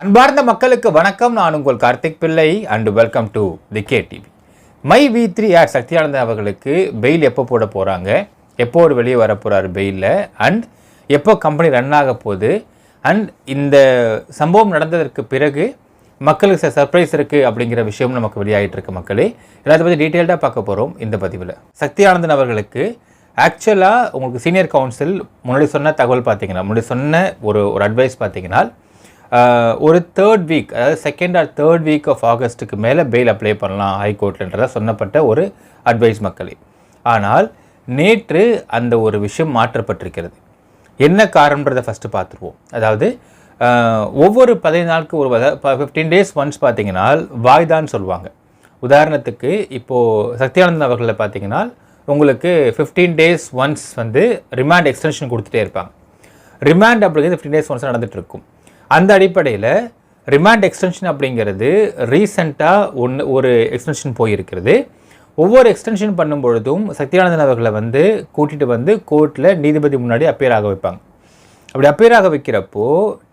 அன்பார்ந்த மக்களுக்கு வணக்கம். நான் உங்கள் Karthik Pillai and welcome to the KTV. My V3 R Sakthianandan அவர்களுக்கு பெயில் எப்போ போட போகிறாங்க, எப்போ ஒரு வெளியே வர போகிறார் பெயிலில், அண்ட் எப்போ கம்பெனி ரன் ஆக போகுது, அண்ட் இந்த சம்பவம் நடந்ததற்கு பிறகு மக்களுக்கு சர்ப்ரைஸ் இருக்குது அப்படிங்கிற விஷயம் நமக்கு வெளியாகிட்டு இருக்கு. மக்களே எல்லாத்தை பற்றி டீட்டெயில்டாக பார்க்க போகிறோம் இந்த பதிவில். சக்தியானந்தன் அவர்களுக்கு ஆக்சுவலாக உங்களுக்கு சீனியர் கவுன்சில் முன்னாடி சொன்ன தகவல் பார்த்தீங்கன்னா, முன்னாடி சொன்ன ஒரு அட்வைஸ் பார்த்தீங்கன்னா, ஒரு தேர்ட் வீக், அதாவது second or third week of ஆகஸ்ட்டுக்கு மேலே பெயில் அப்ளை பண்ணலாம் ஹைகோர்ட்ன்றதாக சொன்னப்பட்ட ஒரு அட்வைஸ் மக்களே. ஆனால் நேற்று அந்த ஒரு விஷயம் மாற்றப்பட்டிருக்கிறது. என்ன காரணன்றதை ஃபஸ்ட்டு பார்த்துருவோம். அதாவது ஒவ்வொரு 15 நாளுக்கு ஒரு 15 days ஒன்ஸ் பார்த்தீங்கன்னா வாய்தான்னு சொல்லுவாங்க. உதாரணத்துக்கு இப்போது சக்தியானந்தன் அவர்களை பார்த்தீங்கன்னா உங்களுக்கு 15 days ஒன்ஸ் வந்து ரிமாண்ட் எக்ஸ்டென்ஷன் கொடுத்துட்டே இருப்பாங்க. ரிமாண்ட் அப்படிங்கிறது 15 days ஒன்ஸ் நடந்துகிட்ருக்கும். அந்த அடிப்படையில் ரிமாண்ட் எக்ஸ்டென்ஷன் அப்படிங்கிறது ரீசெண்டாக ஒரு எக்ஸ்டென்ஷன் போயிருக்கிறது. ஒவ்வொரு எக்ஸ்டென்ஷன் பண்ணும்பொழுதும் சக்தியானந்தன் அவர்களை வந்து கூட்டிகிட்டு வந்து கோர்ட்டில் நீதிபதி முன்னாடி அப்பீர் ஆக வைப்பாங்க. அப்படி அப்பீர் ஆக வைக்கிறப்போ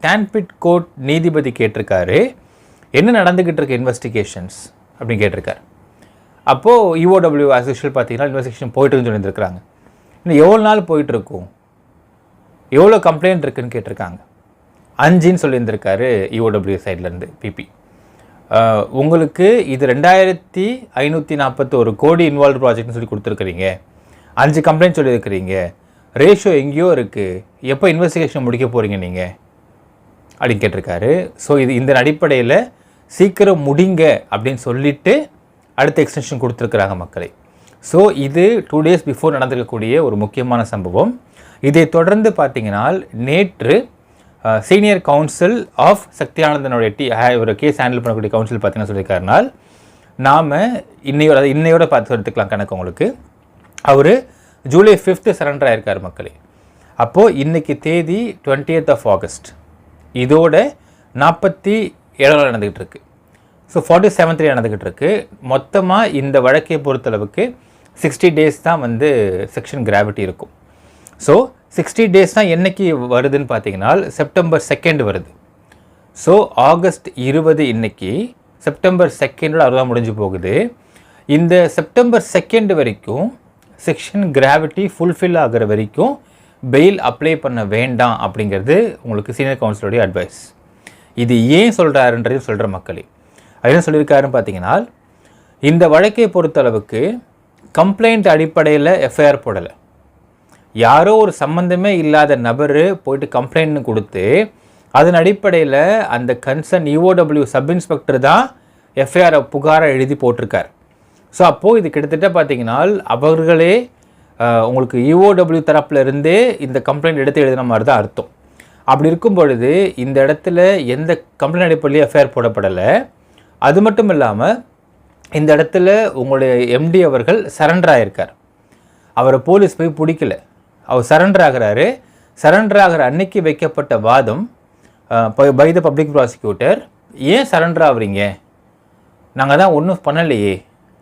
டான்பிட் கோர்ட் நீதிபதி கேட்டிருக்காரு, என்ன நடந்துக்கிட்டு இருக்க இன்வெஸ்டிகேஷன்ஸ் அப்படின்னு கேட்டிருக்காரு. அப்போது EOW ஆஸ் யூஷுவல் பார்த்தீங்கன்னா இன்வெஸ்டிகேஷன் போயிட்டுருக்குன்னு சொல்லியிருந்துருக்காங்க. இன்னும் எவ்வளோ நாள் போயிட்டுருக்கும், எவ்வளோ கம்ப்ளைண்ட் இருக்குதுன்னு கேட்டிருக்காங்க. 5ன்னு சொல்லியிருந்திருக்காரு EOW சைட்லேருந்து பிபி. உங்களுக்கு இது 2541 கோடி இன்வால்வ் ப்ராஜெக்ட்னு சொல்லி கொடுத்துருக்குறீங்க, 5 கம்ப்ளைண்ட் சொல்லியிருக்கிறீங்க, ரேஷியோ எங்கேயோ இருக்குது, எப்போ இன்வெஸ்டிகேஷன் முடிக்க போகிறீங்க நீங்கள் அப்படின்னு கேட்டிருக்காரு. ஸோ இந்த அடிப்படையில் சீக்கிரம் முடிங்க அப்படின்னு சொல்லிவிட்டு அடுத்த எக்ஸ்டென்ஷன் கொடுத்துருக்குறாங்க மக்களை. ஸோ இது 2 days பிஃபோர் நடந்திருக்கக்கூடிய ஒரு முக்கியமான சம்பவம். இதை தொடர்ந்து பார்த்தீங்கன்னா நேற்று சீனியர் கவுன்சில் ஆஃப் சக்தியானந்தனுடைய ஒரு கேஸ் ஹேண்டில் பண்ணக்கூடிய கவுன்சில் பார்த்தீங்கன்னா சொல்லியிருக்காருனால், நாம் இன்னையோட பார்த்து எடுத்துக்கலாம் கணக்கு உங்களுக்கு. அவர் ஜூலை 5th சரண்டர் ஆயிருக்கார் மக்களே. அப்போது இன்றைக்கி தேதி 20th ஆகஸ்ட், இதோட 47 நடந்துக்கிட்டு இருக்கு. ஸோ 47th நடந்துக்கிட்டு இருக்கு. மொத்தமாக இந்த வழக்கை பொறுத்தளவுக்கு 60 days தான் வந்து செக்ஷன் கிராவிட்டி இருக்கும். ஸோ 60 days தான் என்றைக்கு வருதுன்னு பார்த்தீங்கன்னா செப்டம்பர் 2 வருது. ஸோ ஆகஸ்ட் 20 இன்னைக்கு, செப்டம்பர் 2 அறுபதாம் முடிஞ்சு போகுது. இந்த செப்டம்பர் 2 வரைக்கும் செக்ஷன் கிராவிட்டி ஃபுல்ஃபில் ஆகிற வரைக்கும் பெயில் அப்ளை பண்ண வேண்டாம் அப்படிங்கிறது உங்களுக்கு சீனியர் கவுன்சிலருடைய அட்வைஸ். இது ஏன் சொல்கிறாருன்றதையும் சொல்கிற மக்களே. அது என்ன சொல்லியிருக்காருன்னு பார்த்தீங்கன்னா, இந்த வழக்கை பொறுத்தளவுக்கு கம்ப்ளைண்ட் அடிப்படையில் எஃப்ஐஆர் போடலை. யாரோ ஒரு சம்மந்தமே இல்லாத நபர் போயிட்டு கம்ப்ளைண்ட்னு கொடுத்து அதன் அடிப்படையில் அந்த கன்சர்ன் EOW சப் இன்ஸ்பெக்டர் தான் எஃப்ஐஆர் புகாரை எழுதி போட்டிருக்கார். ஸோ அப்போது இது கிட்டத்தட்ட பார்த்தீங்கன்னா அவர்களே உங்களுக்கு EOW தரப்பில் இருந்தே இந்த கம்ப்ளைண்ட் எடுத்து எழுதின மாதிரி தான் அர்த்தம். அப்படி இருக்கும் பொழுது இந்த இடத்துல எந்த கம்ப்ளைண்ட் அடிப்படையிலே எஃப்ஐஆர் போடப்படலை. அது மட்டும் இல்லாமல் இந்த இடத்துல உங்களுடைய MD அவர்கள் சரண்டர் ஆகியிருக்கார். அவரை போலீஸ் போய் பிடிக்கல, அவர் சரண்டர் ஆகிறாரு. சரண்டர் ஆகிற அன்னைக்கு வைக்கப்பட்ட வாதம் பை த பப்ளிக் ப்ராசிக்யூட்டர், ஏன் சரண்டர் ஆகுறீங்க, நாங்கள் தான் ஒன்றும் பண்ணலையே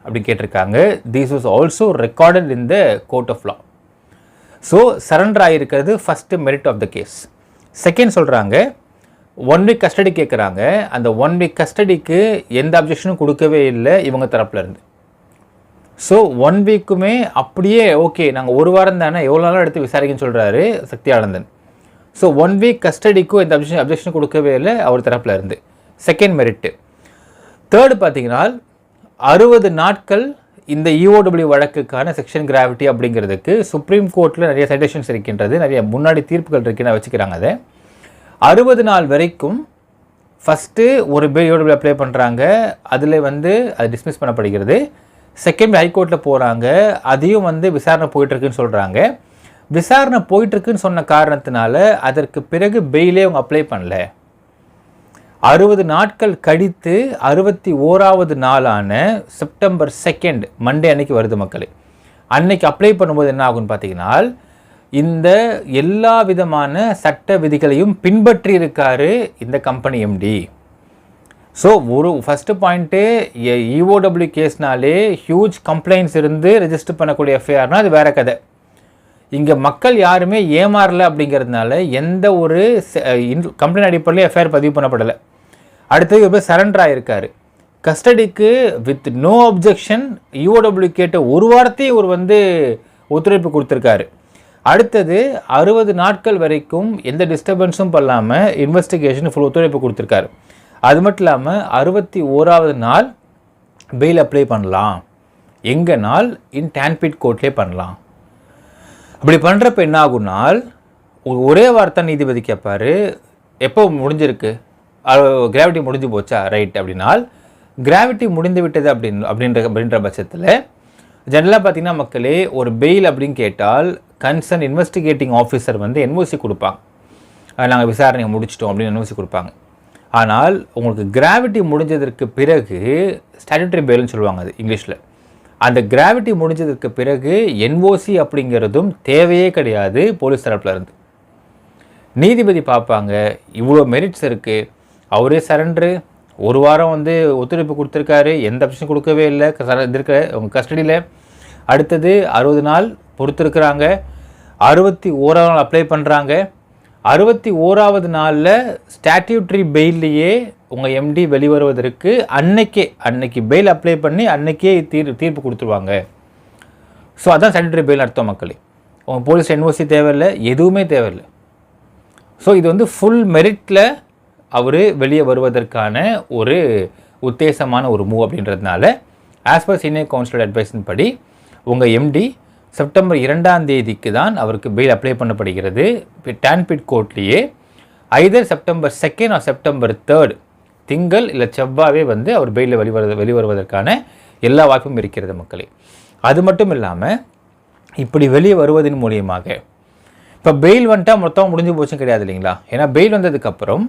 அப்படின்னு கேட்டிருக்காங்க. This was also recorded in the court of law. So surrender ஆகியிருக்கிறது first merit of the case. Second சொல்கிறாங்க 1 week கஸ்டடி கேட்குறாங்க. அந்த 1 week கஸ்டடிக்கு எந்த அப்ஜெக்ஷனும் கொடுக்கவே இல்லை இவங்க தரப்பில் இருந்து. ஸோ 1 weekக்குமே அப்படியே ஓகே, நாங்கள் ஒரு வாரம் தானே, எவ்வளோ நாளும் எடுத்து விசாரிக்கன்னு சொல்கிறாரு சக்தியானந்தன். ஸோ 1 week கஸ்டடிக்கும் எந்த அப்ஜெக்ஷன் கொடுக்கவே இல்லை அவர் தரப்பில் இருந்து. Second merit. தேர்டு பார்த்தீங்கன்னா 60 நாட்கள் இந்த EOW வழக்குக்கான செக்ஷன் கிராவிட்டி அப்படிங்கிறதுக்கு சுப்ரீம் கோர்ட்டில் நிறைய சைட்டேஷன்ஸ் இருக்கின்றது, நிறைய முன்னாடி தீர்ப்புகள் இருக்குன்னு வச்சுக்கிறாங்க. அதை 60 நாள் வரைக்கும் ஃபஸ்ட்டு ஒரு EOW அப்ளை பண்ணுறாங்க, அதில் வந்து அது டிஸ்மிஸ் பண்ணப்படுகிறது. செகண்ட் ஹைகோர்ட்டில் போகிறாங்க, அதையும் வந்து விசாரணை போயிட்டுருக்குன்னு சொல்கிறாங்க. விசாரணை போயிட்டுருக்குன்னு சொன்ன காரணத்தினால அதற்கு பிறகு பெயிலே அவங்க அப்ளை பண்ணல. 60 நாட்கள் கழித்து 61வது நாளான செப்டம்பர் 2 மண்டே அன்னைக்கு வருது மக்களே. அன்னைக்கு அப்ளை பண்ணும்போது என்ன ஆகுன்னு பார்த்தீங்கன்னா, இந்த எல்லா விதமான சட்ட விதிகளையும் பின்பற்றி இருக்காரு இந்த கம்பெனி MD. ஸோ ஒரு ஃபஸ்ட்டு பாயிண்ட்டு EOW கேஸ்னாலே ஹியூஜ் கம்ப்ளைண்ட்ஸ் இருந்து ரெஜிஸ்டர் பண்ணக்கூடிய எஃப்ஐஆர்னால் அது வேறு கதை. இங்கே மக்கள் யாருமே ஏமாறலை அப்படிங்கிறதுனால எந்த ஒரு கம்ப்ளைண்ட் அடிப்படையில் எஃப்ஐஆர் பதிவு பண்ணப்படலை. அடுத்தது இவர் போய் சரண்டர் ஆகிருக்காரு. கஸ்டடிக்கு வித் நோ அப்ஜெக்ஷன் யூஓடபிள்யூ கேட்ட ஒரு வாரத்தையும் இவர் வந்து ஒத்துழைப்பு கொடுத்துருக்காரு. அடுத்தது 60 நாட்கள் வரைக்கும் எந்த டிஸ்டர்பன்ஸும் பண்ணாமல் இன்வெஸ்டிகேஷன் ஃபுல் ஒத்துழைப்பு கொடுத்துருக்காரு. அது மட்டும் இல்லாமல் 61வது நாள் பெயில் அப்ளை பண்ணலாம். எங்கே நாள்? இன் டான்பிட் கோர்ட்லேயே பண்ணலாம். அப்படி பண்ணுறப்ப என்ன ஆகுனால் ஒரே வார்த்தை நீதிபதி கேட்பார், எப்போ முடிஞ்சிருக்கு, கிராவிட்டி முடிஞ்சு போச்சா, ரைட் அப்படின்னால் கிராவிட்டி முடிந்து விட்டது அப்படின்ற பட்சத்தில் ஜெனரலாக பார்த்திங்கன்னா மக்களே ஒரு பெயில் அப்படின்னு கேட்டால் கன்சர்ன் இன்வெஸ்டிகேட்டிங் ஆஃபீஸர் வந்து என்ஓசி கொடுப்பாங்க. நாங்கள் விசாரணையை முடிச்சிட்டோம் அப்படின்னு என்ஓசி கொடுப்பாங்க. ஆனால் உங்களுக்கு கிராவிட்டி முடிஞ்சதற்கு பிறகு ஸ்டாட்யூட்டரி பெயில்னு சொல்லுவாங்க அது இங்கிலீஷில். அந்த கிராவிட்டி முடிஞ்சதற்கு பிறகு என்ஓசி அப்படிங்கிறதும் தேவையே கிடையாது போலீஸ் தரப்பில் இருந்து. நீதிபதி பார்ப்பாங்க, இவ்வளோ மெரிட்ஸ் இருக்குது, அவரே சரண்டரு, ஒரு வாரம் வந்து ஒத்துழைப்பு கொடுத்துருக்காரு, எந்த ஆப்ஷன் கொடுக்கவே இல்லை இருக்க உங்கள் கஸ்டடியில். அடுத்தது 60 நாள் பொறுத்திருக்கிறாங்க, 61ஆவது நாள் அப்ளை பண்ணுறாங்க. 61வது நாளில் ஸ்டாட்யூட்டரி பெயில்லையே உங்கள் எம்டி வெளிவருவதற்கு அன்னைக்கு பெயில் அப்ளை பண்ணி அன்னைக்கே தீர்ப்பு கொடுத்துருவாங்க. ஸோ அதான் ஸ்டாட்யூட்டரி பெயில் அர்த்தம் மக்களே. உங்கள் போலீஸ் என்ஓசி தேவையில்லை, எதுவுமே தேவையில்லை. ஸோ இது வந்து ஃபுல் மெரிட்டில் அவர் வெளியே வருவதற்கான ஒரு உத்தேசமான ஒரு மூவ் அப்படின்றதுனால ஆஸ் பர் சீனியர் கவுன்சிலர் அட்வைஸின் படி உங்கள் எம்டி செப்டம்பர் 2ஆம் தேதிக்கு தான் அவருக்கு பெயில் அப்ளை பண்ணப்படுகிறது. டான்பிட் கோர்ட்லேயே ஐதர் செப்டம்பர் 2 ஆர் செப்டம்பர் 3 திங்கள் இல்லை செவ்வாவே வந்து அவர் பெயிலில் வெளிவருவதற்கான எல்லா வாய்ப்பும் இருக்கிறது மக்களே. அது மட்டும் இல்லாமல் இப்படி வெளியே வருவதன் மூலியமாக இப்போ பெயில் வந்துட்டால் மொத்தம் முடிஞ்சு போச்சும் கிடையாது இல்லைங்களா. ஏன்னா பெயில் வந்ததுக்கப்புறம்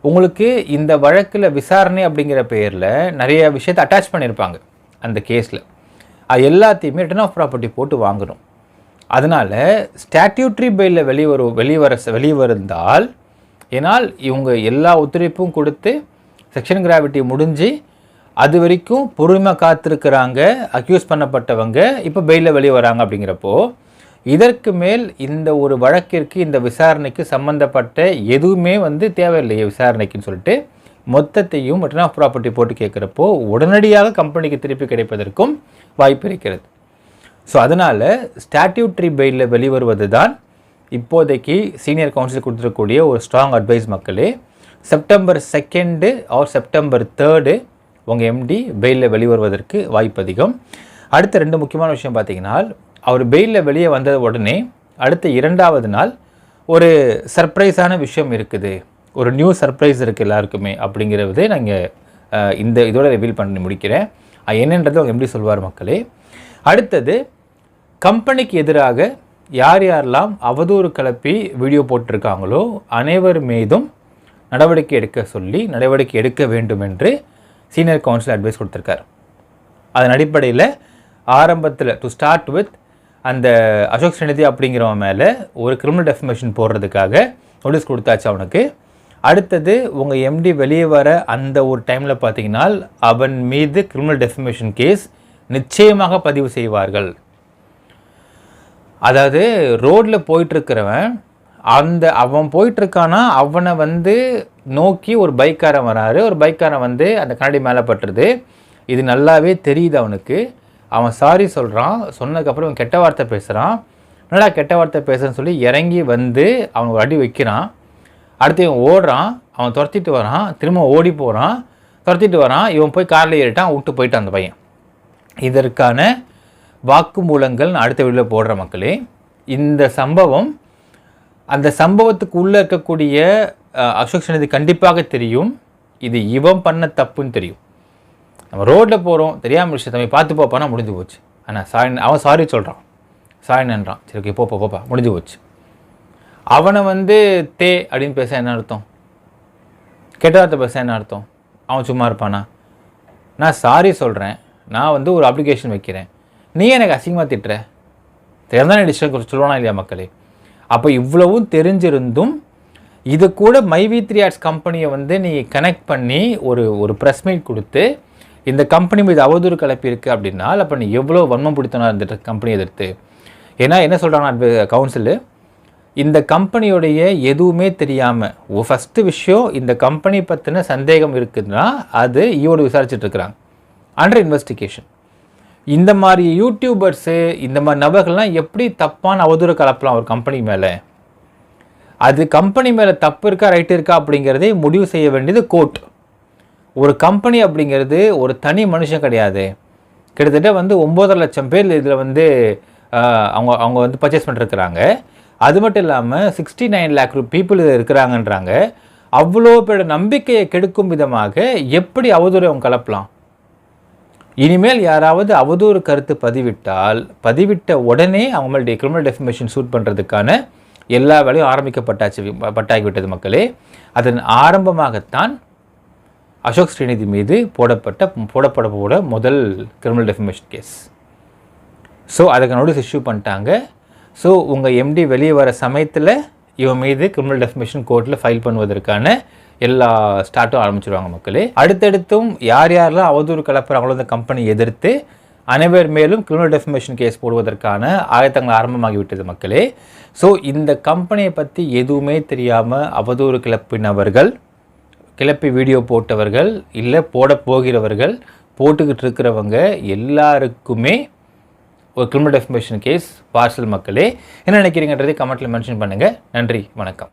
உங்களுக்கு இந்த வழக்கில் விசாரணை அப்படிங்கிற பெயரில் நிறைய விஷயத்தை அட்டாச் பண்ணியிருப்பாங்க அந்த கேஸில். அது எல்லாத்தையுமே ரிட்டர்ன் ஆஃப் ப்ராப்பர்ட்டி போட்டு வாங்கணும். அதனால் ஸ்டாட்யூட்ரி பெயிலில் வெளிவருந்தால் ஏன்னால் இவங்க எல்லா ஒத்துழைப்பும் கொடுத்து செக்ஷன் கிராவிட்டி முடிஞ்சு அது வரைக்கும் பொறுமையாக காத்திருக்கிறாங்க அக்யூஸ் பண்ணப்பட்டவங்க, இப்போ பெயிலில் வெளியே வராங்க. அப்படிங்கிறப்போ இதற்கு மேல் இந்த ஒரு வழக்கிற்கு இந்த விசாரணைக்கு சம்மந்தப்பட்ட எதுவுமே வந்து தேவையில்லையே விசாரணைக்குன்னு சொல்லிட்டு மொத்தத்தையும் ரிட்டர்ன் ஆஃப் ப்ராப்பர்ட்டி போட்டு கேட்குறப்போ உடனடியாக கம்பெனிக்கு திருப்பி கிடைப்பதற்கும் வாய்ப்பு இருக்கிறது. ஸோ அதனால் ஸ்டாட்யூட்ரி பெயிலில் வெளிவருவது தான் இப்போதைக்கு சீனியர் கவுன்சில் கொடுத்துருக்கக்கூடிய ஒரு ஸ்ட்ராங் அட்வைஸ் மக்களே. செப்டம்பர் 2 ஆர் செப்டம்பர் 3 உங்கள் எம்டி பெயிலில் வெளிவருவதற்கு வாய்ப்பு அதிகம். அடுத்த 2 முக்கியமான விஷயம் பார்த்தீங்கன்னா, அவர் பெயிலில் வெளியே வந்த உடனே அடுத்த 2ஆவது நாள் ஒரு சர்ப்ரைஸான விஷயம் இருக்குது, ஒரு நியூ சர்ப்ரைஸ் இருக்குது எல்லாருக்குமே அப்படிங்கிறது நாங்கள் இதோட ரிவீல் பண்ணி முடிக்கிறேன். என்னன்றது அவங்க எப்படி சொல்வார் மக்களே. அடுத்தது கம்பெனிக்கு எதிராக யார் யாரெல்லாம் அவதூறு கிளப்பி வீடியோ போட்டிருக்காங்களோ அனைவர் மீதும் நடவடிக்கை எடுக்க வேண்டும் என்று சீனியர் கவுன்சில் அட்வைஸ் கொடுத்துருக்கார். அதன் அடிப்படையில் ஆரம்பத்தில் டு ஸ்டார்ட் வித் அந்த அசோக் ஸ்ரீநிதி அப்படிங்கிறவன் மேலே ஒரு கிரிமினல் டெஃபமேஷன் போடுறதுக்காக நோட்டீஸ் கொடுத்தாச்சு அவனுக்கு. அடுத்தது உங்கள் எம்டி வெளியே வர அந்த ஒரு டைமில் பார்த்தீங்கன்னா அவன் மீது கிரிமினல் டெஃபமேஷன் கேஸ் நிச்சயமாக பதிவு செய்வார்கள். அதாவது ரோட்டில் போயிட்டுருக்கிறவன் அவன் போயிட்டுருக்கானா அவனை வந்து நோக்கி ஒரு பைக்காரன் வராரு, ஒரு பைக்காரன் வந்து அந்த கண்ணாடி மேலே பட்டுருது, இது நல்லாவே தெரியுது அவனுக்கு. அவன் சாரி சொல்கிறான், சொன்னதுக்கப்புறம் அவன் கெட்ட வார்த்தை பேசுகிறான். என்னடா கெட்ட வார்த்தை பேசுறேன்னு சொல்லி இறங்கி வந்து அவன் ஒரு அடி வைக்கிறான். அடுத்து இவன் ஓடுறான், அவன் துரத்திட்டு வரான், திரும்ப ஓடி போகிறான், துரத்திட்டு வரான், இவன் போய் காரில் ஏறிட்டான், விட்டு போயிட்டான் அந்த பையன். இதற்கான வாக்குமூலங்கள் அடுத்த வீடியோவில் போடுற மக்களே. இந்த சம்பவம் அந்த சம்பவத்துக்கு உள்ளே இருக்கக்கூடிய அசோக் ஸ்ரீநிதி கண்டிப்பாக தெரியும், இது இவன் பண்ண தப்புன்னு தெரியும். நம்ம ரோட்டில் போகிறோம், தெரியாமல் விஷயத்தை பார்த்து போப்பானா முடிஞ்சு போச்சு. ஆனால் அவன் சாரி சொல்கிறான், சாரி நன்றான், சரி ஓகே போப்பா முடிஞ்சு போச்சு. அவனை வந்து அப்படின்னு பேச என்ன அர்த்தம், கெட்ட வார்த்தை பேச என்ன அர்த்தம்? அவன் சும்மா இருப்பானா? நான் சாரி சொல்கிறேன், நான் வந்து ஒரு அப்ளிகேஷன் வைக்கிறேன், நீ எனக்கு அசிங்கமாக திட்டுற, தெரியாதான் டிஸ்ட்ரிக்ட் சொல்லுவானா இல்லையா மக்களே? அப்போ இவ்வளவும் தெரிஞ்சிருந்தும் இது கூட மைவி3 ஆர்ட்ஸ் கம்பெனியை வந்து நீ கனெக்ட் பண்ணி ஒரு ப்ரெஸ் மீட் கொடுத்து இந்த கம்பெனி மீது அவதூறு கலப்பி இருக்குது அப்படின்னா அப்போ நீ எவ்வளோ வன்மம் பிடித்தனா இருந்துட்டு கம்பெனி எதிர்த்து. ஏன்னா என்ன சொல்கிறாங்கன்னா கவுன்சிலு, இந்த கம்பெனியோடைய எதுவுமே தெரியாமல் ஃபஸ்ட்டு விஷயம் இந்த கம்பெனி பற்றின சந்தேகம் இருக்குதுன்னா அது ஈவோடு விசாரிச்சுட்ருக்குறாங்க, அண்டர் இன்வெஸ்டிகேஷன். இந்த மாதிரி யூடியூபர்ஸு இந்த மாதிரி நபர்கள்லாம் எப்படி தப்பான அவதூறு கலப்பலாம் ஒரு கம்பெனி மேலே? அது கம்பெனி மேலே தப்பு இருக்கா ரைட்டு இருக்கா அப்படிங்கிறதே முடிவு செய்ய வேண்டியது கோர்ட். ஒரு கம்பெனி அப்படிங்கிறது ஒரு தனி மனுஷன் கிடையாது. கிட்டத்தட்ட 9.5 லட்சம் பேர் இதில் அவங்க பர்ச்சேஸ் பண்ணிருக்கிறாங்க. அது மட்டும் இல்லாமல் 69 lakh பீப்புள் இருக்கிறாங்கன்றாங்க. அவ்வளோ பேரோட நம்பிக்கையை கெடுக்கும் விதமாக எப்படி அவதூறு அவங்க கலப்பலாம்? இனிமேல் யாராவது அவதூறு கருத்து பதிவிட்ட உடனே அவங்க மேலே கிரிமினல் டெஃபமேஷன் சூட் பண்ணுறதுக்கான எல்லா வேலையும் பட்டாகிவிட்டது மக்களே. அதன் ஆரம்பமாகத்தான் அசோக் ஸ்ரீநிதி மீது போடப்பட முதல் கிரிமினல் டெஃபமேஷன் கேஸ். ஸோ அதுக்கு நோட்டீஸ் இஷ்யூ பண்ணிட்டாங்க. ஸோ உங்கள் எம்டி வெளியே வர சமயத்தில் இவன் மீது கிரிமினல் டெஃபமேஷன் கோர்ட்டில் ஃபைல் பண்ணுவதற்கான எல்லா ஸ்டார்ட்டும் ஆரம்பிச்சிருவாங்க மக்களே. அடுத்தடுத்தும் யாரெல்லாம் அவதூறு கலப்புறாங்களோ அந்த கம்பெனி எதிர்த்து அனைவர் மேலும் கிரிமினல் டெஃபமேஷன் கேஸ் போடுவதற்கான ஆயத்தங்கள் ஆரம்பமாகிவிட்டது மக்களே. ஸோ இந்த கம்பெனியை பற்றி எதுவுமே தெரியாமல் அவதூறு கிளப்பி வீடியோ போட்டவர்கள் இல்லை போட போகிறவர்கள் போட்டுக்கிட்டு இருக்கிறவங்க எல்லாருக்குமே ஒரு கிரிமினல் டெஃபமேஷன் கேஸ் பார்சல் மக்களே. என்ன நினைக்கிறீங்கன்றதை கமெண்ட்டில் மென்ஷன் பண்ணுங்கள். நன்றி, வணக்கம்.